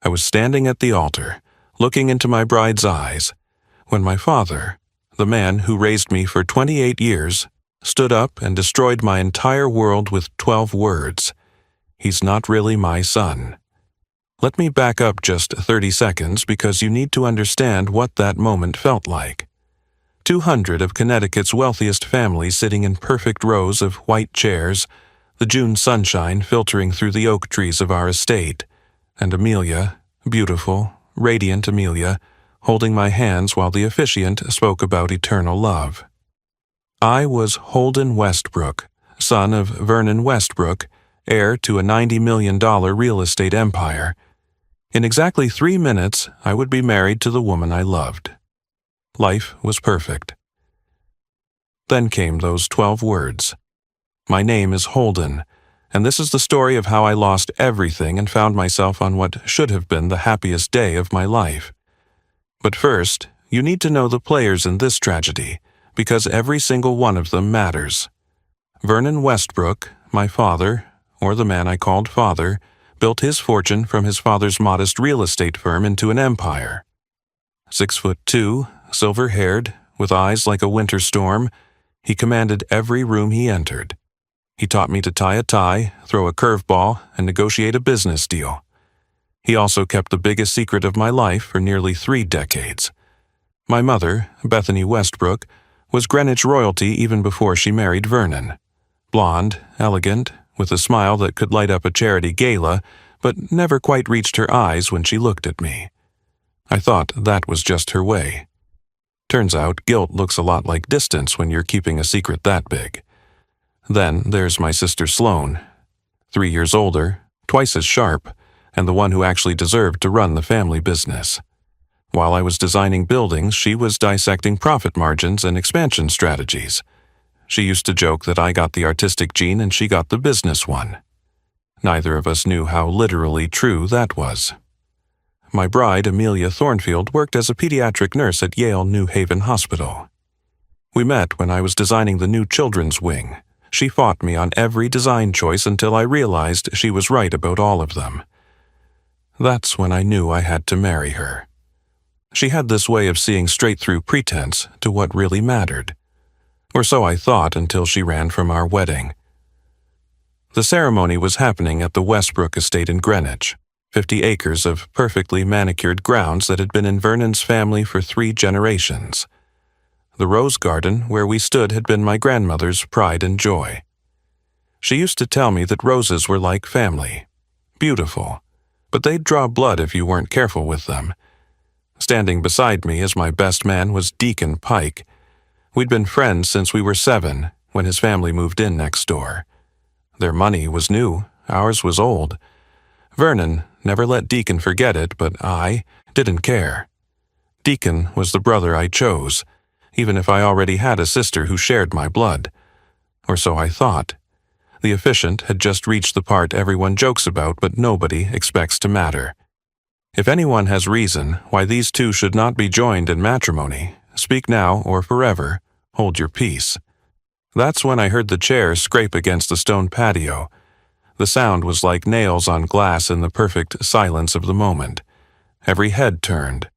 I was standing at the altar, looking into my bride's eyes, when my father, the man who raised me for 28 years, stood up and destroyed my entire world with 12 words. He's not really my son. Let me back up just 30 seconds because you need to understand what that moment felt like. 200 of Connecticut's wealthiest families sitting in perfect rows of white chairs, the June sunshine filtering through the oak trees of our estate, and Amelia, beautiful, radiant Amelia, holding my hands while the officiant spoke about eternal love. I was Holden Westbrook, son of Vernon Westbrook, heir to a $90 million real estate empire. In exactly 3 minutes, I would be married to the woman I loved. Life was perfect. Then came those 12 words. My name is Holden, and this is the story of how I lost everything and found myself on what should have been the happiest day of my life. But first, you need to know the players in this tragedy, because every single one of them matters. Vernon Westbrook, my father, or the man I called father, built his fortune from his father's modest real estate firm into an empire. 6'2", silver-haired, with eyes like a winter storm, he commanded every room he entered. He taught me to tie a tie, throw a curveball, and negotiate a business deal. He also kept the biggest secret of my life for nearly 3 decades. My mother, Bethany Westbrook, was Greenwich royalty even before she married Vernon. Blonde, elegant, with a smile that could light up a charity gala, but never quite reached her eyes when she looked at me. I thought that was just her way. Turns out guilt looks a lot like distance when you're keeping a secret that big. Then there's my sister Sloane, 3 years older, twice as sharp, and the one who actually deserved to run the family business. While I was designing buildings, she was dissecting profit margins and expansion strategies. She used to joke that I got the artistic gene and she got the business one. Neither of us knew how literally true that was. My bride, Amelia Thornfield, worked as a pediatric nurse at Yale New Haven Hospital. We met when I was designing the new children's wing. She fought me on every design choice until I realized she was right about all of them. That's when I knew I had to marry her. She had this way of seeing straight through pretense to what really mattered. Or so I thought until she ran from our wedding. The ceremony was happening at the Westbrook estate in Greenwich, 50 acres of perfectly manicured grounds that had been in Vernon's family for 3 generations. The rose garden where we stood had been my grandmother's pride and joy. She used to tell me that roses were like family, beautiful, but they'd draw blood if you weren't careful with them. Standing beside me as my best man was Deacon Pike. We'd been friends since we were 7, when his family moved in next door. Their money was new, ours was old. Vernon never let Deacon forget it, but I didn't care. Deacon was the brother I chose, even if I already had a sister who shared my blood. Or so I thought. The officiant had just reached the part everyone jokes about but nobody expects to matter. If anyone has reason why these two should not be joined in matrimony, speak now or forever, hold your peace. That's when I heard the chair scrape against the stone patio. The sound was like nails on glass in the perfect silence of the moment. Every head turned.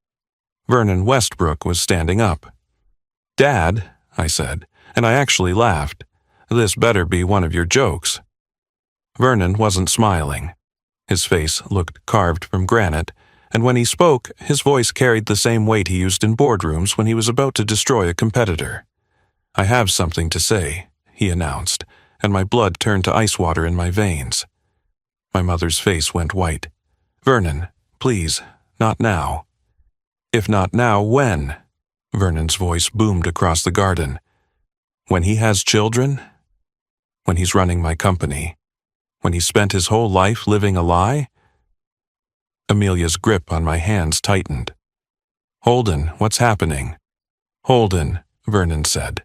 Vernon Westbrook was standing up. "Dad," I said, and I actually laughed. "This better be one of your jokes." Vernon wasn't smiling. His face looked carved from granite, and when he spoke, his voice carried the same weight he used in boardrooms when he was about to destroy a competitor. "I have something to say," he announced, and my blood turned to ice water in my veins. My mother's face went white. "Vernon, please, not now." "If not now, when?" Vernon's voice boomed across the garden. "When he has children? When he's running my company? When he's spent his whole life living a lie?" Amelia's grip on my hands tightened. "Holden, what's happening?" "Holden," Vernon said,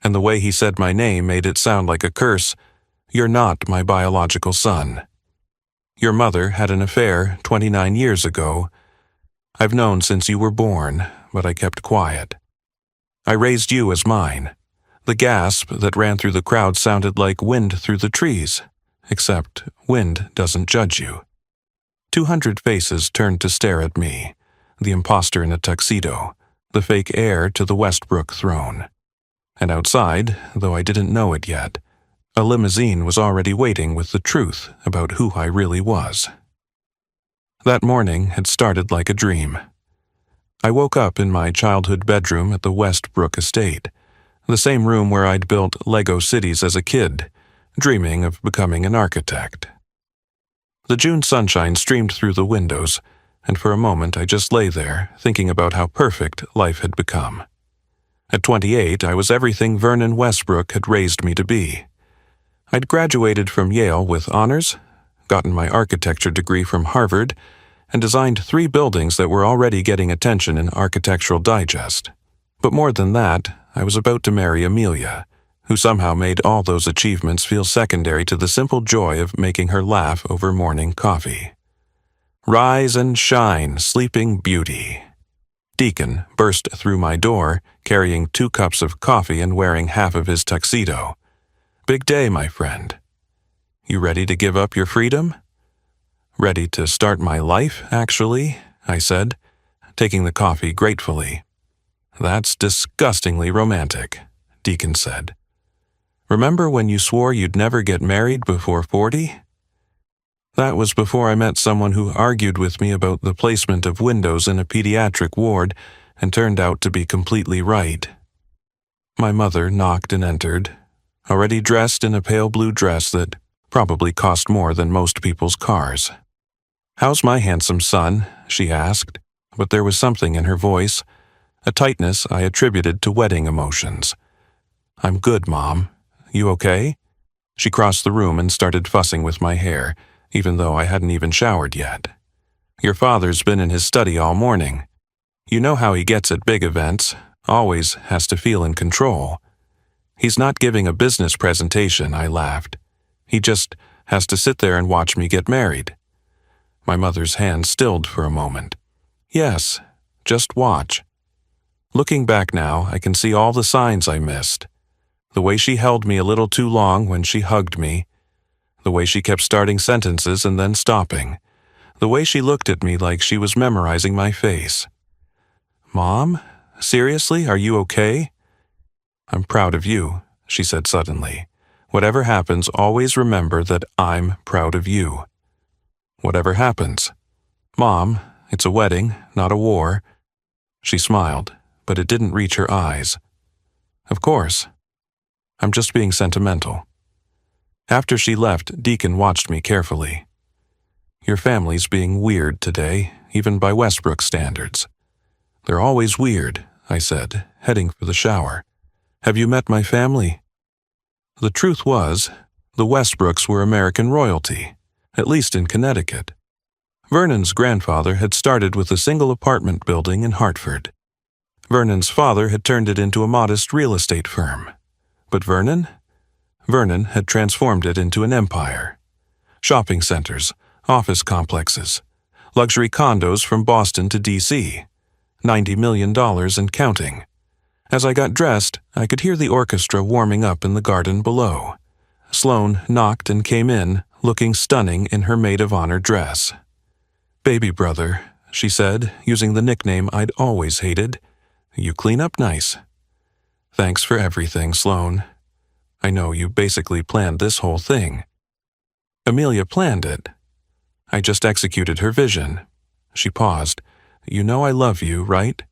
and the way he said my name made it sound like a curse. "You're not my biological son. Your mother had an affair 29 years ago. I've known since you were born, but I kept quiet. I raised you as mine." The gasp that ran through the crowd sounded like wind through the trees, except wind doesn't judge you. 200 faces turned to stare at me, the imposter in a tuxedo, the fake heir to the Westbrook throne. And outside, though I didn't know it yet, a limousine was already waiting with the truth about who I really was. That morning had started like a dream. I woke up in my childhood bedroom at the Westbrook estate, the same room where I'd built Lego cities as a kid, dreaming of becoming an architect. The June sunshine streamed through the windows, and for a moment I just lay there, thinking about how perfect life had become. At 28, I was everything Vernon Westbrook had raised me to be. I'd graduated from Yale with honors, gotten my architecture degree from Harvard, and designed 3 buildings that were already getting attention in Architectural Digest. But more than that, I was about to marry Amelia, who somehow made all those achievements feel secondary to the simple joy of making her laugh over morning coffee. Rise and shine, sleeping beauty. Deacon burst through my door, carrying 2 cups of coffee and wearing half of his tuxedo. Big day, my friend. You ready to give up your freedom? Ready to start my life, actually, I said, taking the coffee gratefully. That's disgustingly romantic, Deacon said. Remember when you swore you'd never get married before 40? That was before I met someone who argued with me about the placement of windows in a pediatric ward and turned out to be completely right. My mother knocked and entered, already dressed in a pale blue dress that probably cost more than most people's cars. "How's my handsome son?" she asked, but there was something in her voice, a tightness I attributed to wedding emotions. "I'm good, Mom. You okay?" She crossed the room and started fussing with my hair, even though I hadn't even showered yet. "Your father's been in his study all morning. You know how he gets at big events, always has to feel in control. He's not giving a business presentation," I laughed. "He just has to sit there and watch me get married." My mother's hand stilled for a moment. "Yes, just watch." Looking back now, I can see all the signs I missed. The way she held me a little too long when she hugged me, the way she kept starting sentences and then stopping, the way she looked at me like she was memorizing my face. "Mom, seriously, are you okay?" "I'm proud of you," she said suddenly. "Whatever happens, always remember that I'm proud of you. Whatever happens. Mom, it's a wedding, not a war." She smiled, but it didn't reach her eyes. "Of course. I'm just being sentimental." After she left, Deacon watched me carefully. "Your family's being weird today, even by Westbrook standards." "They're always weird," I said, heading for the shower. "Have you met my family?" The truth was, the Westbrooks were American royalty, at least in Connecticut. Vernon's grandfather had started with a single apartment building in Hartford. Vernon's father had turned it into a modest real estate firm. But Vernon had transformed it into an empire. Shopping centers, office complexes, luxury condos from Boston to D.C., $90 million and counting. As I got dressed, I could hear the orchestra warming up in the garden below. Sloane knocked and came in, looking stunning in her maid of honor dress. "Baby brother," she said, using the nickname I'd always hated. "You clean up nice." "Thanks for everything, Sloane. I know you basically planned this whole thing." "Amelia planned it. I just executed her vision." She paused. "You know I love you, right?"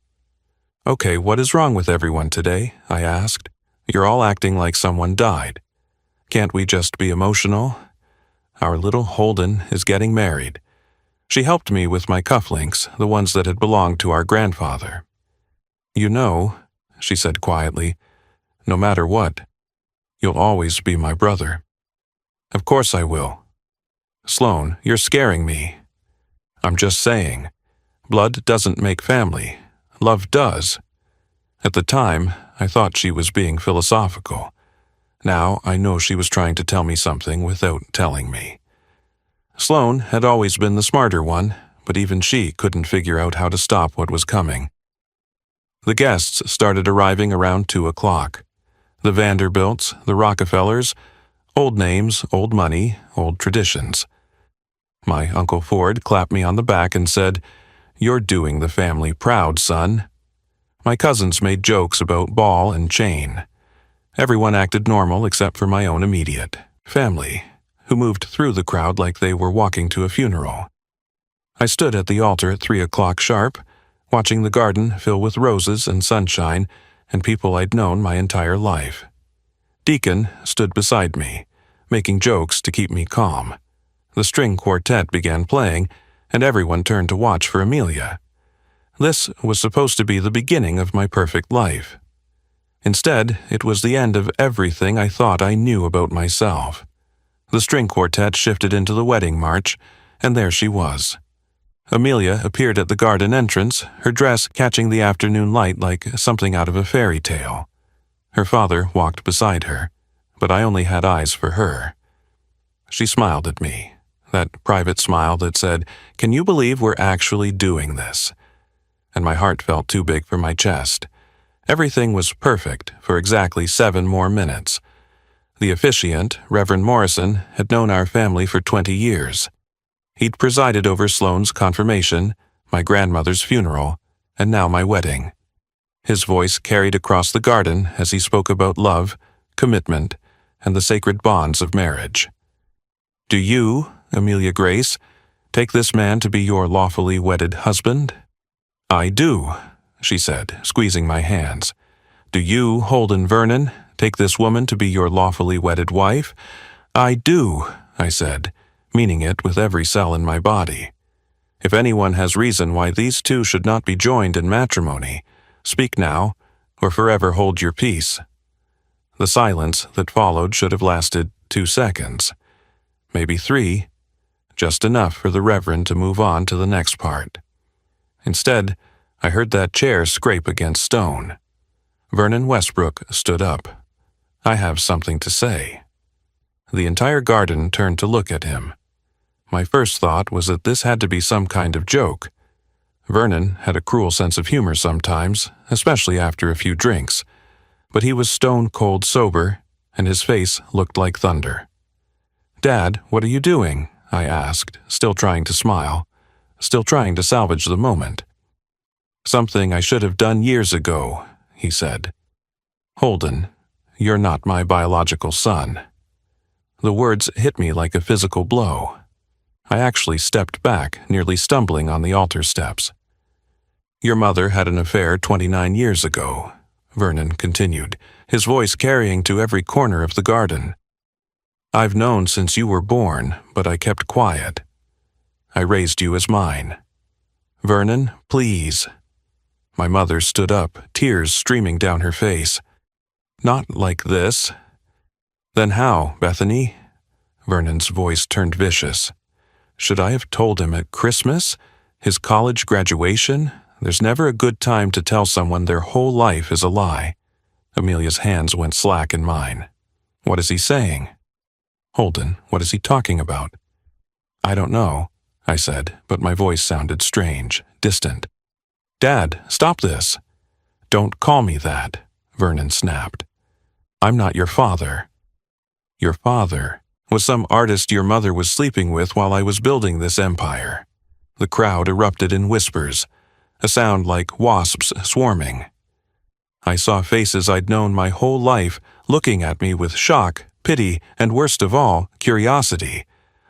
"Okay, what is wrong with everyone today?" I asked. "You're all acting like someone died. Can't we just be emotional? Our little Holden is getting married." She helped me with my cufflinks, the ones that had belonged to our grandfather. "You know," she said quietly, "no matter what, you'll always be my brother." "Of course I will." "Sloane, you're scaring me." "I'm just saying, blood doesn't make family. Love does." At the time, I thought she was being philosophical. Now I know she was trying to tell me something without telling me. Sloane had always been the smarter one, but even she couldn't figure out how to stop what was coming. The guests started arriving around 2 o'clock. The Vanderbilts, the Rockefellers, old names, old money, old traditions. My Uncle Ford clapped me on the back and said, "You're doing the family proud, son." My cousins made jokes about ball and chain. Everyone acted normal except for my own immediate family, who moved through the crowd like they were walking to a funeral. I stood at the altar at 3 o'clock sharp, watching the garden fill with roses and sunshine and people I'd known my entire life. Deacon stood beside me, making jokes to keep me calm. The string quartet began playing, and everyone turned to watch for Amelia. This was supposed to be the beginning of my perfect life. Instead, it was the end of everything I thought I knew about myself. The string quartet shifted into the wedding march, and there she was. Amelia appeared at the garden entrance, her dress catching the afternoon light like something out of a fairy tale. Her father walked beside her, but I only had eyes for her. She smiled at me, that private smile that said, "Can you believe we're actually doing this?" And my heart felt too big for my chest. Everything was perfect for exactly 7 more minutes. The officiant, Reverend Morrison, had known our family for 20 years. He'd presided over Sloane's confirmation, my grandmother's funeral, and now my wedding. His voice carried across the garden as he spoke about love, commitment, and the sacred bonds of marriage. "Do you, Amelia Grace, take this man to be your lawfully wedded husband?" "I do," she said, squeezing my hands. "Do you, Holden Vernon, take this woman to be your lawfully wedded wife?" "I do," I said, meaning it with every cell in my body. If anyone has reason why these two should not be joined in matrimony, speak now, or forever hold your peace. The silence that followed should have lasted 2 seconds, maybe 3, just enough for the Reverend to move on to the next part. Instead, I heard that chair scrape against stone. Vernon Westbrook stood up. "I have something to say." The entire garden turned to look at him. My first thought was that this had to be some kind of joke. Vernon had a cruel sense of humor sometimes, especially after a few drinks, but he was stone-cold sober, and his face looked like thunder. "Dad, what are you doing?" I asked, still trying to smile, still trying to salvage the moment. "Something I should have done years ago," he said. "Holden, you're not my biological son." The words hit me like a physical blow. I actually stepped back, nearly stumbling on the altar steps. "Your mother had an affair 29 years ago," Vernon continued, his voice carrying to every corner of the garden. "I've known since you were born, but I kept quiet. I raised you as mine. Vernon, please." My mother stood up, tears streaming down her face. "Not like this." "Then how, Bethany?" Vernon's voice turned vicious. "Should I have told him at Christmas? His college graduation? There's never a good time to tell someone their whole life is a lie." Amelia's hands went slack in mine. "What is he saying?" "Holden, what is he talking about?" "I don't know," I said, but my voice sounded strange, distant. "Dad, stop this." "Don't call me that," Vernon snapped. "I'm not your father." "Your father was some artist your mother was sleeping with while I was building this empire." The crowd erupted in whispers, a sound like wasps swarming. I saw faces I'd known my whole life looking at me with shock, pity, and worst of all, curiosity,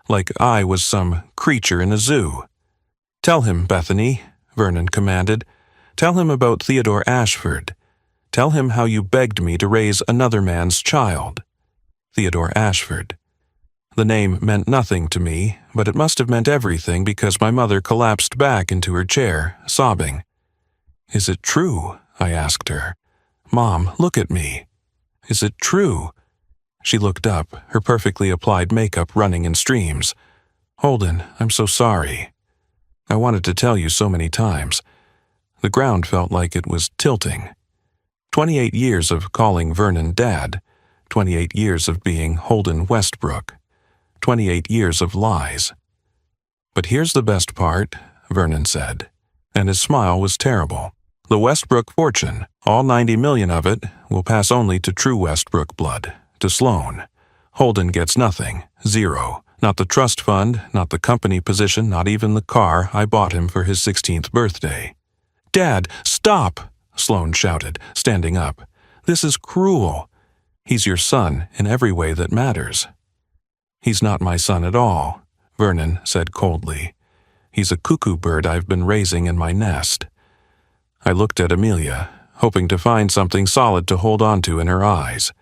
like I was some creature in a zoo. "Tell him, Bethany," Vernon commanded. "Tell him about Theodore Ashford. Tell him how you begged me to raise another man's child." Theodore Ashford. The name meant nothing to me, but it must have meant everything because my mother collapsed back into her chair, sobbing. "Is it true?" I asked her. "Mom, look at me. Is it true?" She looked up, her perfectly applied makeup running in streams. "Holden, I'm so sorry. I wanted to tell you so many times." The ground felt like it was tilting. 28 years of calling Vernon Dad, 28 years of being Holden Westbrook, 28 years of lies. "But here's the best part," Vernon said, and his smile was terrible. "The Westbrook fortune, all 90 million of it, will pass only to true Westbrook blood, to Sloane. Holden gets nothing, zero, Not the trust fund, not the company position, not even the car I bought him for his 16th birthday. "Dad, stop!" Sloane shouted, standing up. "This is cruel. He's your son in every way that matters." "He's not my son at all," Vernon said coldly. "He's a cuckoo bird I've been raising in my nest." I looked at Amelia, hoping to find something solid to hold on to in her eyes.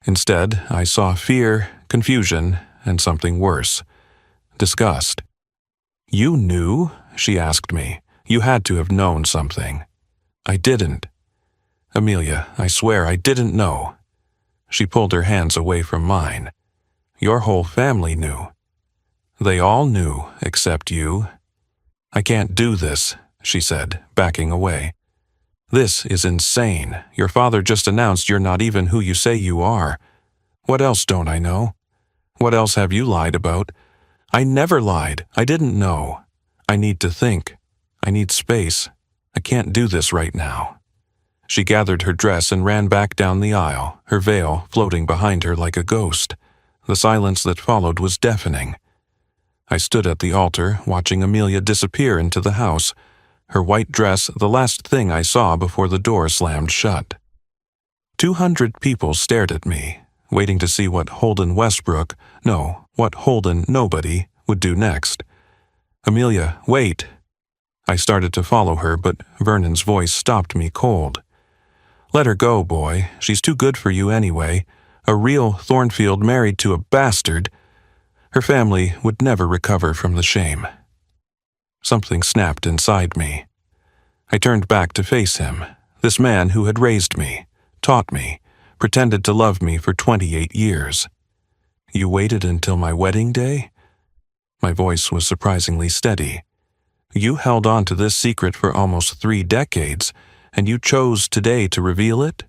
Instead, I saw fear, confusion, and something worse. Disgust. "You knew?" she asked me. "You had to have known something." "I didn't." "Amelia, I swear I didn't know." She pulled her hands away from mine. "Your whole family knew." "They all knew, except you." "I can't do this," she said, backing away. "This is insane. Your father just announced you're not even who you say you are. What else don't I know? What else have you lied about?" "I never lied. I didn't know. I need to think. I need space. I can't do this right now." She gathered her dress and ran back down the aisle, her veil floating behind her like a ghost. The silence that followed was deafening. I stood at the altar, watching Amelia disappear into the house, her white dress the last thing I saw before the door slammed shut. 200 people stared at me, waiting to see what Holden Westbrook, no, what Holden Nobody, would do next. "Amelia, wait!" I started to follow her, but Vernon's voice stopped me cold. "Let her go, boy. She's too good for you anyway. A real Thornfield married to a bastard. Her family would never recover from the shame." Something snapped inside me. I turned back to face him, this man who had raised me, taught me, pretended to love me for 28 years. "You waited until my wedding day?" My voice was surprisingly steady. "You held on to this secret for almost 3 decades, and you chose today to reveal it?"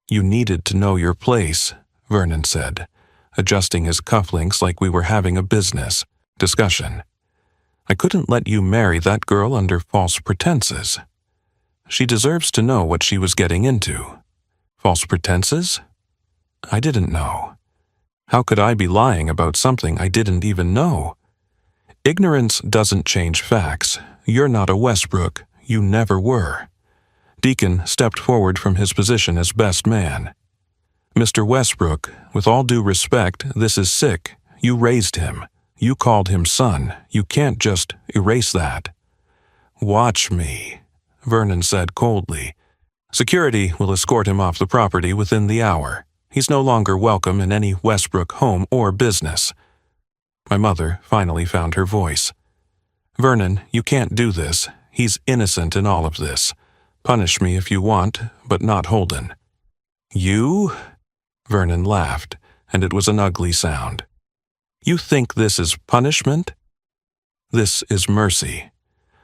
"You needed to know your place," Vernon said, adjusting his cufflinks like we were having a business discussion. "I couldn't let you marry that girl under false pretenses. She deserves to know what she was getting into." "False pretenses?" I didn't know. How could I be lying about something I didn't even know? Ignorance doesn't change facts. You're not a Westbrook. You never were. Deacon stepped forward from his position as best man. "Mr. Westbrook, with all due respect, this is sick. You raised him. You called him son. You can't just erase that." "Watch me," Vernon said coldly. "Security will escort him off the property within the hour. He's no longer welcome in any Westbrook home or business." My mother finally found her voice. "Vernon, you can't do this. He's innocent in all of this. Punish me if you want, but not Holden." "You?" Vernon laughed, and it was an ugly sound. "You think this is punishment?" "This is mercy.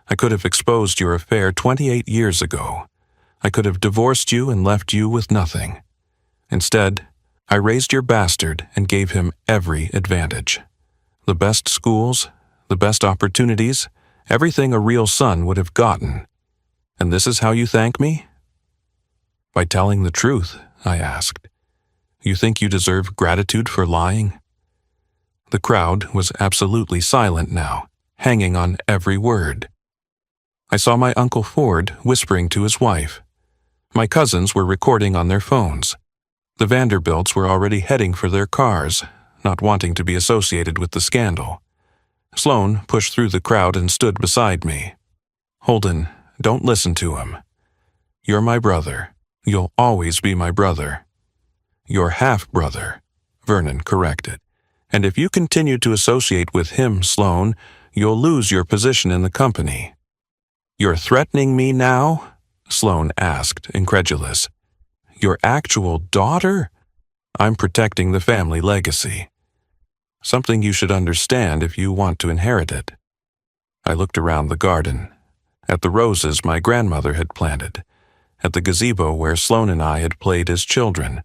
I could have exposed your affair 28 years ago. I could have divorced you and left you with nothing. Instead, I raised your bastard and gave him every advantage. The best schools, the best opportunities, everything a real son would have gotten. And this is how you thank me?" "By telling the truth," I asked. "You think you deserve gratitude for lying?" The crowd was absolutely silent now, hanging on every word. I saw my Uncle Ford whispering to his wife. My cousins were recording on their phones. The Vanderbilts were already heading for their cars, not wanting to be associated with the scandal. Sloane pushed through the crowd and stood beside me. "Holden, don't listen to him. You're my brother. You'll always be my brother." "Your half-brother," Vernon corrected. "And if you continue to associate with him, Sloane, you'll lose your position in the company." "You're threatening me now?" Sloane asked, incredulous. "Your actual daughter?" "I'm protecting the family legacy. Something you should understand if you want to inherit it." I looked around the garden, at the roses my grandmother had planted, at the gazebo where Sloane and I had played as children,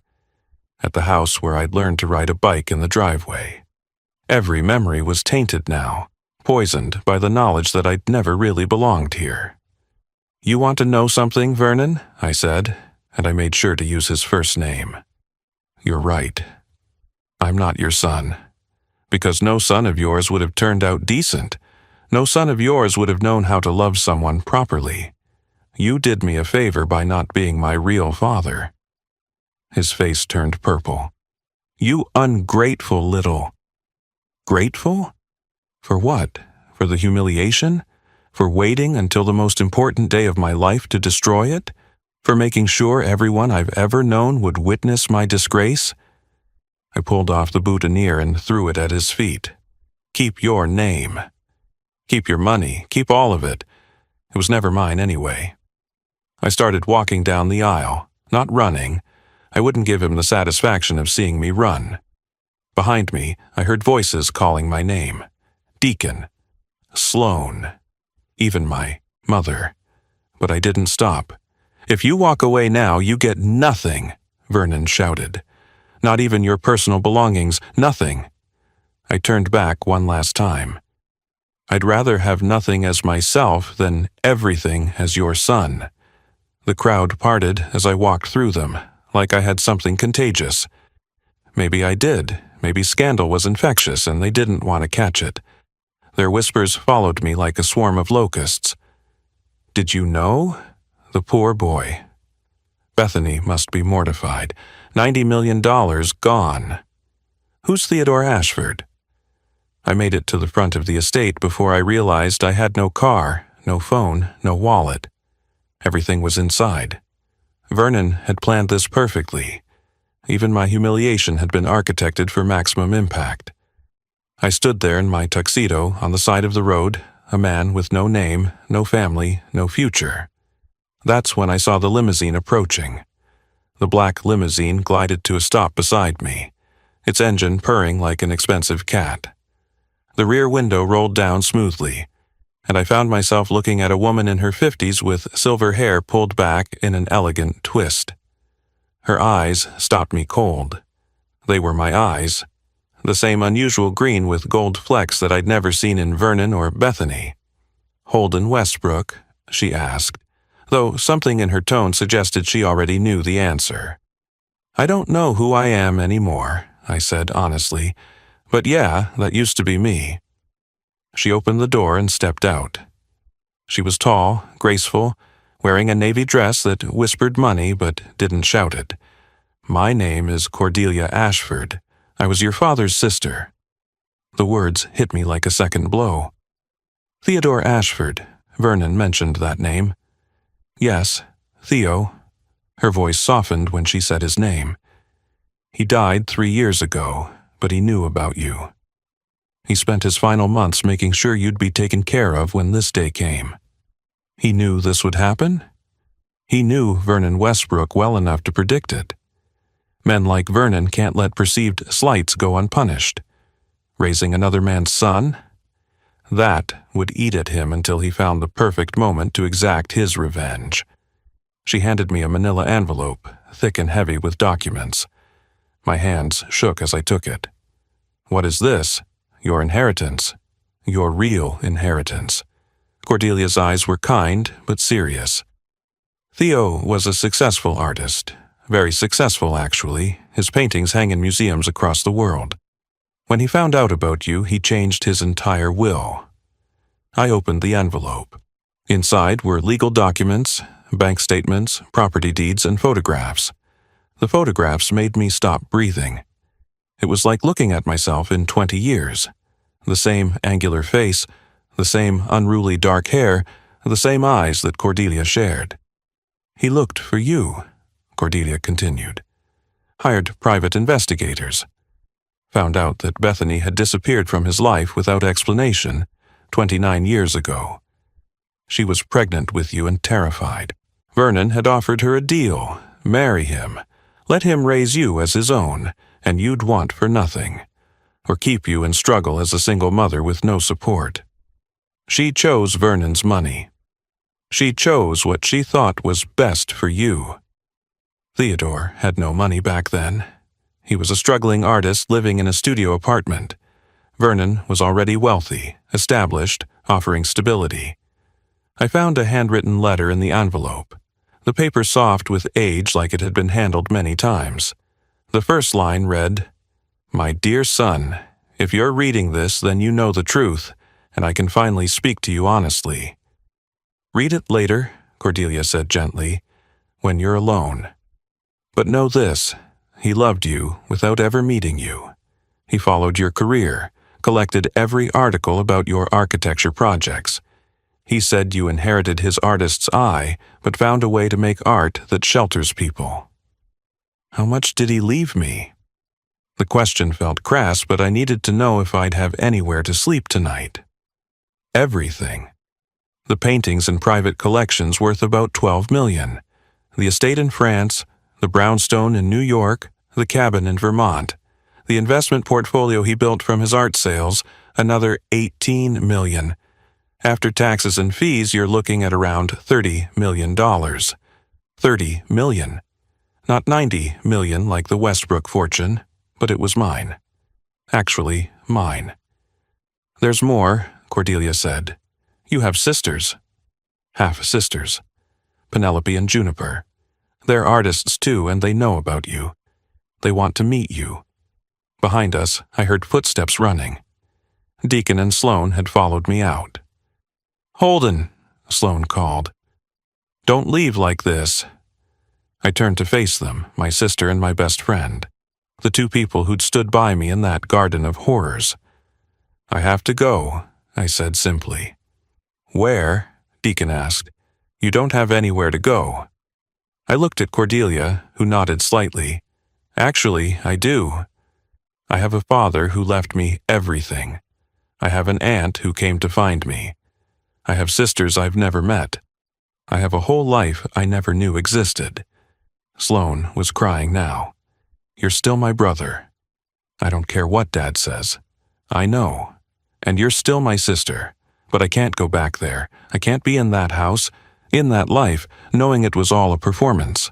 at the house where I'd learned to ride a bike in the driveway. Every memory was tainted now, poisoned by the knowledge that I'd never really belonged here. "You want to know something, Vernon?" I said, and I made sure to use his first name. "You're right. I'm not your son. Because no son of yours would have turned out decent. No son of yours would have known how to love someone properly. You did me a favor by not being my real father." His face turned purple. "You ungrateful little—" "Grateful? For what? For the humiliation? For waiting until the most important day of my life to destroy it? For making sure everyone I've ever known would witness my disgrace?" I pulled off the boutonniere and threw it at his feet. "Keep your name. Keep your money. Keep all of it. It was never mine anyway." I started walking down the aisle, not running. I wouldn't give him the satisfaction of seeing me run. Behind me, I heard voices calling my name. Deacon. Sloan. Even my mother. But I didn't stop. "If you walk away now, you get nothing," Vernon shouted. "Not even your personal belongings, nothing." I turned back one last time. "I'd rather have nothing as myself than everything as your son." The crowd parted as I walked through them, like I had something contagious. Maybe I did. Maybe scandal was infectious and they didn't want to catch it. Their whispers followed me like a swarm of locusts. "Did you know?" The poor boy. Bethany must be mortified. $90 million gone. "Who's Theodore Ashford?" I made it to the front of the estate before I realized I had no car, no phone, no wallet. Everything was inside. Vernon had planned this perfectly. Even my humiliation had been architected for maximum impact. I stood there in my tuxedo on the side of the road, a man with no name, no family, no future. That's when I saw the limousine approaching. The black limousine glided to a stop beside me, its engine purring like an expensive cat. The rear window rolled down smoothly, and I found myself looking at a woman in her 50s with silver hair pulled back in an elegant twist. Her eyes stopped me cold. They were my eyes, the same unusual green with gold flecks that I'd never seen in Vernon or Bethany. "Holden Westbrook?" she asked, though something in her tone suggested she already knew the answer. "I don't know who I am anymore," I said honestly, "but yeah, that used to be me." She opened the door and stepped out. She was tall, graceful, wearing a navy dress that whispered money but didn't shout it. "My name is Cordelia Ashford. I was your father's sister." The words hit me like a second blow. "Theodore Ashford," Vernon mentioned that name. "Yes, Theo." Her voice softened when she said his name. "He died 3 years ago, but he knew about you. He spent his final months making sure you'd be taken care of when this day came. He knew this would happen? He knew Vernon Westbrook well enough to predict it. Men like Vernon can't let perceived slights go unpunished. Raising another man's son? That would eat at him until he found the perfect moment to exact his revenge. She handed me a manila envelope, thick and heavy with documents. My hands shook as I took it. "What is this?" "Your inheritance. Your real inheritance." Cordelia's eyes were kind but serious. "Theo was a successful artist. Very successful, actually. His paintings hang in museums across the world. When he found out about you, he changed his entire will." I opened the envelope. Inside were legal documents, bank statements, property deeds, and photographs. The photographs made me stop breathing. It was like looking at myself in 20 years. The same angular face, the same unruly dark hair, the same eyes that Cordelia shared. "He looked for you," Cordelia continued. "Hired private investigators. Found out that Bethany had disappeared from his life without explanation 29 years ago. She was pregnant with you and terrified. Vernon had offered her a deal. Marry him. Let him raise you as his own, and you'd want for nothing. Or keep you in struggle as a single mother with no support. She chose Vernon's money. She chose what she thought was best for you. Theodore had no money back then. He was a struggling artist living in a studio apartment. Vernon was already wealthy, established, offering stability. I found a handwritten letter in the envelope, the paper soft with age like it had been handled many times. The first line read, "My dear son, If you're reading this, then you know the truth, and I can finally speak to you honestly. Read it later, Cordelia said gently, when you're alone. But know this, he loved you without ever meeting you. He followed your career, collected every article about your architecture projects. He said you inherited his artist's eye, but found a way to make art that shelters people. How much did he leave me? The question felt crass, but I needed to know if I'd have anywhere to sleep tonight. Everything. The paintings and private collections worth about $12 million. The estate in France, the brownstone in New York, the cabin in Vermont. The investment portfolio he built from his art sales, another $18 million. After taxes and fees, you're looking at around $30 million. $30 million. Not $90 million like the Westbrook fortune, but it was mine. Actually, mine. There's more, Cordelia said. You have sisters. Half-sisters. Penelope and Juniper. They're artists too, and they know about you. They want to meet you. Behind us, I heard footsteps running. Deacon and Sloan had followed me out. Holden, Sloan called. Don't leave like this. I turned to face them, my sister and my best friend, the two people who'd stood by me in that garden of horrors. I have to go, I said simply. Where? Deacon asked. You don't have anywhere to go. I looked at Cordelia, who nodded slightly. Actually, I do. I have a father who left me everything. I have an aunt who came to find me. I have sisters I've never met. I have a whole life I never knew existed. Sloan was crying now. You're still my brother. I don't care what Dad says. I know. And you're still my sister. But I can't go back there. I can't be in that house, in that life, knowing it was all a performance.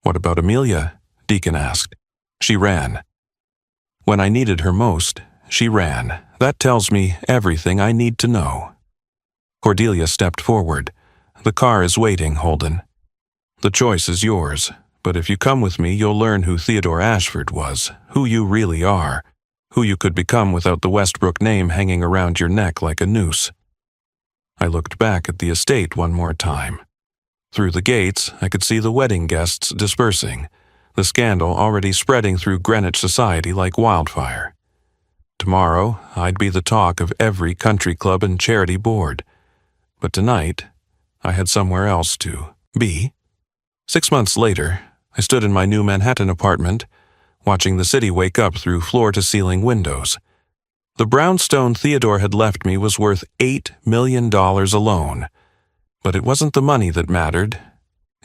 What about Amelia? Deacon asked. She ran. When I needed her most, she ran. That tells me everything I need to know. Cordelia stepped forward. The car is waiting, Holden. The choice is yours, but if you come with me, you'll learn who Theodore Ashford was, who you really are, who you could become without the Westbrook name hanging around your neck like a noose. I looked back at the estate one more time. Through the gates, I could see the wedding guests dispersing, the scandal already spreading through Greenwich society like wildfire. Tomorrow, I'd be the talk of every country club and charity board. But tonight, I had somewhere else to be. 6 months later, I stood in my new Manhattan apartment, watching the city wake up through floor-to-ceiling windows. The brownstone Theodore had left me was worth $8 million alone. But it wasn't the money that mattered.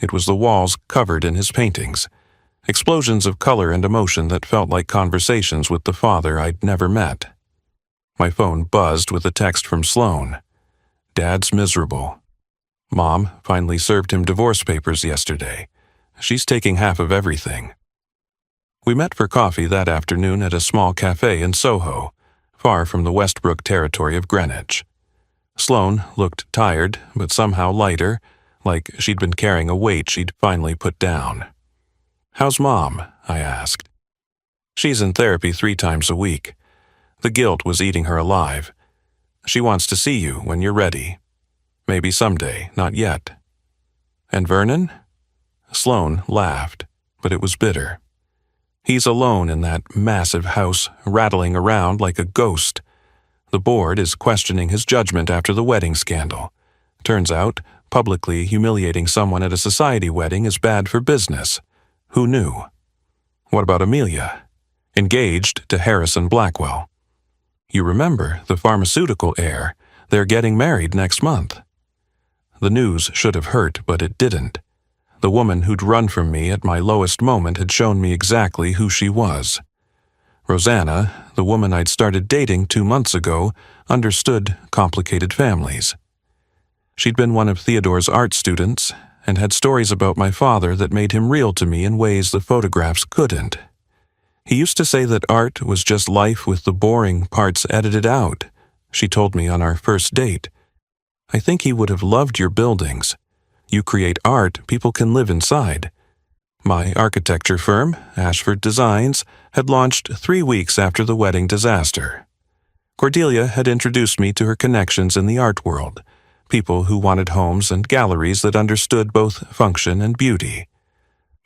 It was the walls covered in his paintings. Explosions of color and emotion that felt like conversations with the father I'd never met. My phone buzzed with a text from Sloan. Dad's miserable. Mom finally served him divorce papers yesterday. She's taking half of everything. We met for coffee that afternoon at a small cafe in Soho, far from the Westbrook territory of Greenwich. Sloan looked tired, but somehow lighter, like she'd been carrying a weight she'd finally put down. How's Mom? I asked. She's in therapy 3 times a week. The guilt was eating her alive. She wants to see you when you're ready. Maybe someday, not yet. And Vernon? Sloan laughed, but it was bitter. He's alone in that massive house, rattling around like a ghost. The board is questioning his judgment after the wedding scandal. Turns out, publicly humiliating someone at a society wedding is bad for business. Who knew? What about Amelia? Engaged to Harrison Blackwell. You remember the pharmaceutical heir. They're getting married next month. The news should have hurt, but it didn't. The woman who'd run from me at my lowest moment had shown me exactly who she was. Rosanna, the woman I'd started dating 2 months ago, understood complicated families. She'd been one of Theodore's art students and had stories about my father that made him real to me in ways the photographs couldn't. He used to say that art was just life with the boring parts edited out, she told me on our first date. I think he would have loved your buildings. You create art people can live inside. My architecture firm, Ashford Designs, had launched 3 weeks after the wedding disaster. Cordelia had introduced me to her connections in the art world, people who wanted homes and galleries that understood both function and beauty.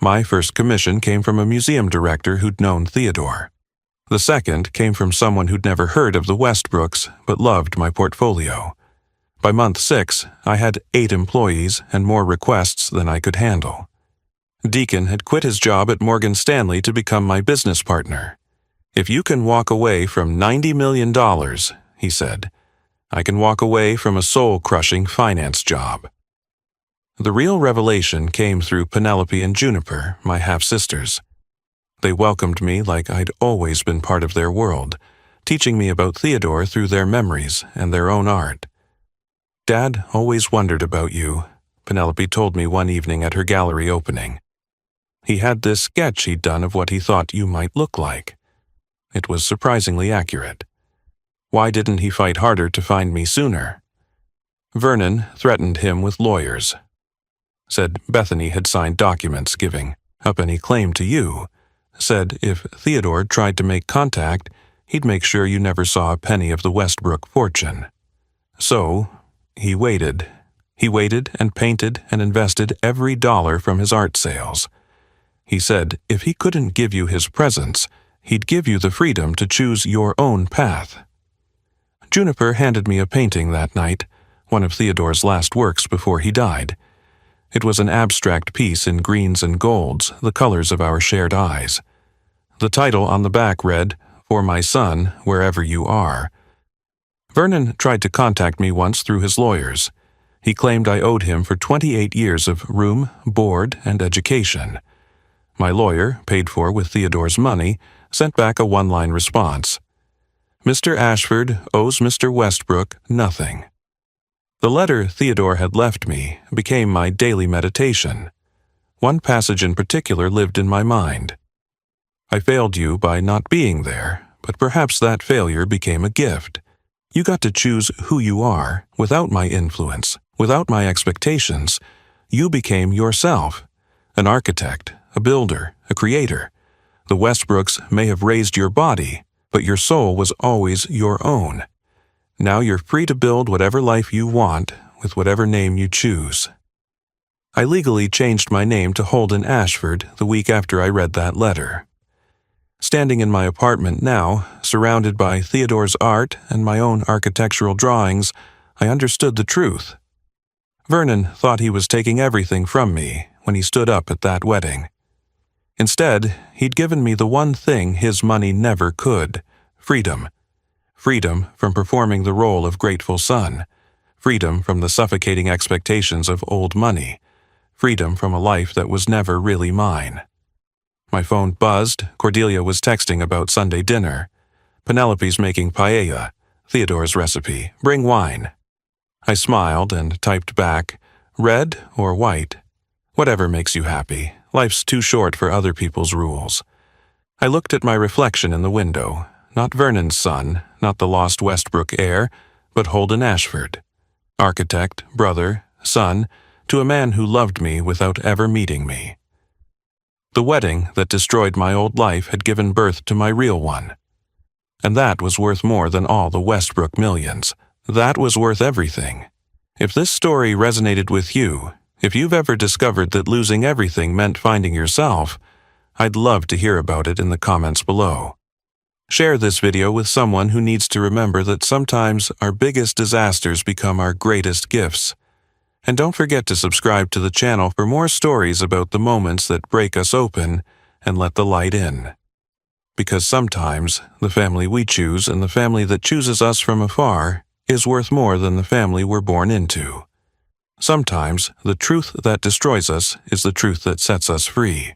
My first commission came from a museum director who'd known Theodore. The second came from someone who'd never heard of the Westbrooks but loved my portfolio. By month 6, I had 8 employees and more requests than I could handle. Deacon had quit his job at Morgan Stanley to become my business partner. "If you can walk away from $90 million, he said, I can walk away from a soul-crushing finance job. The real revelation came through Penelope and Juniper, my half-sisters. They welcomed me like I'd always been part of their world, teaching me about Theodore through their memories and their own art. Dad always wondered about you, Penelope told me one evening at her gallery opening. He had this sketch he'd done of what he thought you might look like. It was surprisingly accurate. Why didn't he fight harder to find me sooner? Vernon threatened him with lawyers. Said Bethany had signed documents giving up any claim to you. Said if Theodore tried to make contact, he'd make sure you never saw a penny of the Westbrook fortune. So, he waited. He waited and painted and invested every dollar from his art sales. He said if he couldn't give you his presence, he'd give you the freedom to choose your own path. Juniper handed me a painting that night, one of Theodore's last works before he died. It was an abstract piece in greens and golds, the colors of our shared eyes. The title on the back read, "For my son, wherever you are." Vernon tried to contact me once through his lawyers. He claimed I owed him for 28 years of room, board, and education. My lawyer, paid for with Theodore's money, sent back a one-line response. Mr. Ashford owes Mr. Westbrook nothing. The letter Theodore had left me became my daily meditation. One passage in particular lived in my mind. I failed you by not being there, but perhaps that failure became a gift. You got to choose who you are without my influence, without my expectations. You became yourself, an architect, a builder, a creator. The Westbrooks may have raised your body, but your soul was always your own. Now you're free to build whatever life you want with whatever name you choose. I legally changed my name to Holden Ashford the week after I read that letter. Standing in my apartment now, surrounded by Theodore's art and my own architectural drawings, I understood the truth. Vernon thought he was taking everything from me when he stood up at that wedding. Instead, he'd given me the one thing his money never could, freedom. Freedom from performing the role of grateful son. Freedom from the suffocating expectations of old money. Freedom from a life that was never really mine. My phone buzzed. Cordelia was texting about Sunday dinner. Penelope's making paella, Theodore's recipe. Bring wine. I smiled and typed back, red or white? Whatever makes you happy. Life's too short for other people's rules. I looked at my reflection in the window. Not Vernon's son, not the lost Westbrook heir, but Holden Ashford. Architect, brother, son, to a man who loved me without ever meeting me. The wedding that destroyed my old life had given birth to my real one. And that was worth more than all the Westbrook millions. That was worth everything. If this story resonated with you, if you've ever discovered that losing everything meant finding yourself, I'd love to hear about it in the comments below. Share this video with someone who needs to remember that sometimes our biggest disasters become our greatest gifts. And don't forget to subscribe to the channel for more stories about the moments that break us open and let the light in. Because sometimes the family we choose and the family that chooses us from afar is worth more than the family we're born into. Sometimes the truth that destroys us is the truth that sets us free.